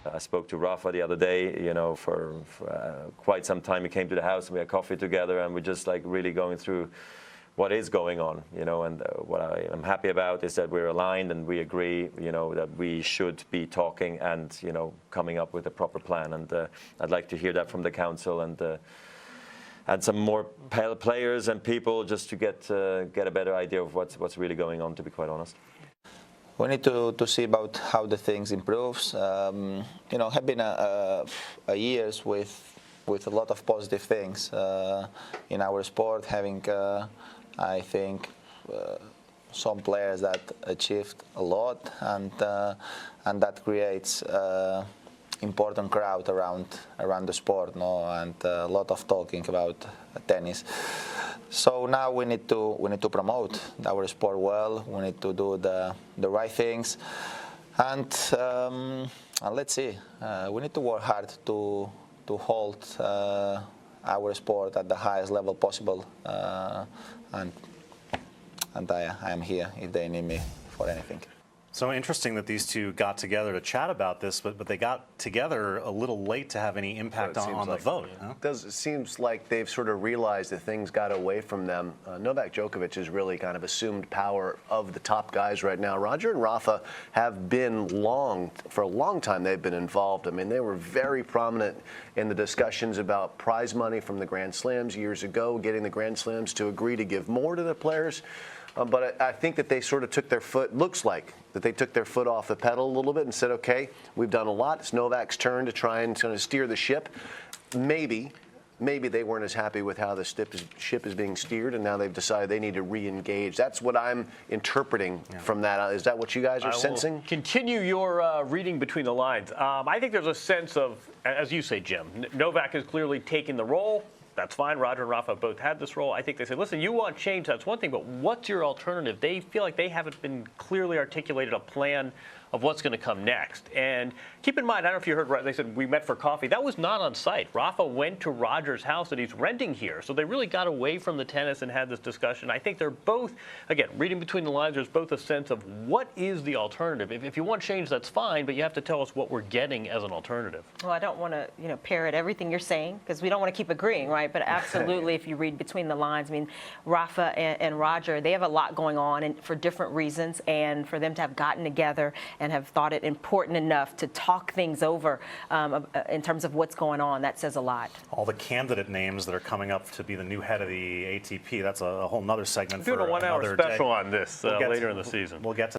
I spoke to Rafa the other day, for quite some time. He came to the house and we had coffee together, and we're just like really going through what is going on, and what I am happy about is that we're aligned and we agree, that we should be talking and, coming up with a proper plan. And I'd like to hear that from the council and some more players and people, just to get a better idea of what's really going on, to be quite honest. We need to see about how the things improves. Have been a years with a lot of positive things in our sport, having I think some players that achieved a lot, and that creates important crowd around the sport, and a lot of talking about tennis. So now we need to promote our sport well. We need to do the right things, and let's see. We need to work hard to hold our sport at the highest level possible, and I am here if they need me for anything. So interesting that these two got together to chat about this, but they got together a little late to have any impact on the vote. It seems like they've sort of realized that things got away from them. Novak Djokovic has really kind of assumed power of the top guys right now. Roger and Rafa have been for a long time they've been involved. I mean, they were very prominent in the discussions about prize money from the Grand Slams years ago, getting the Grand Slams to agree to give more to the players. But I think that they sort of took their foot, looks like, that they took their foot off the pedal a little bit and said, okay, we've done a lot. It's Novak's turn to try and sort of steer the ship. Maybe they weren't as happy with how the ship is being steered, and now they've decided they need to re-engage. That's what I'm interpreting from that. Is that what you guys are sensing? Continue your reading between the lines. I think there's a sense of, as you say, Jim, Novak has clearly taken the role. That's fine. Roger and Rafa both had this role. I think they said, listen, you want change, that's one thing, but what's your alternative? They feel like they haven't been clearly articulated a plan of what's going to come next. And keep in mind, I don't know if you heard, they said we met for coffee. That was not on site. Rafa went to Roger's house that he's renting here. So they really got away from the tennis and had this discussion. I think they're both, again, reading between the lines, there's both a sense of what is the alternative. If you want change, that's fine, but you have to tell us what we're getting as an alternative. Well, I don't want to, parrot everything you're saying, because we don't want to keep agreeing, right? But absolutely, if you read between the lines, I mean, Rafa and Roger, they have a lot going on and for different reasons, and for them to have gotten together and have thought it important enough to talk things over in terms of what's going on, that says a lot. All the candidate names that are coming up to be the new head of the ATP, that's a whole nother segment. We're doing a 1 hour special on this later in the season. We'll get to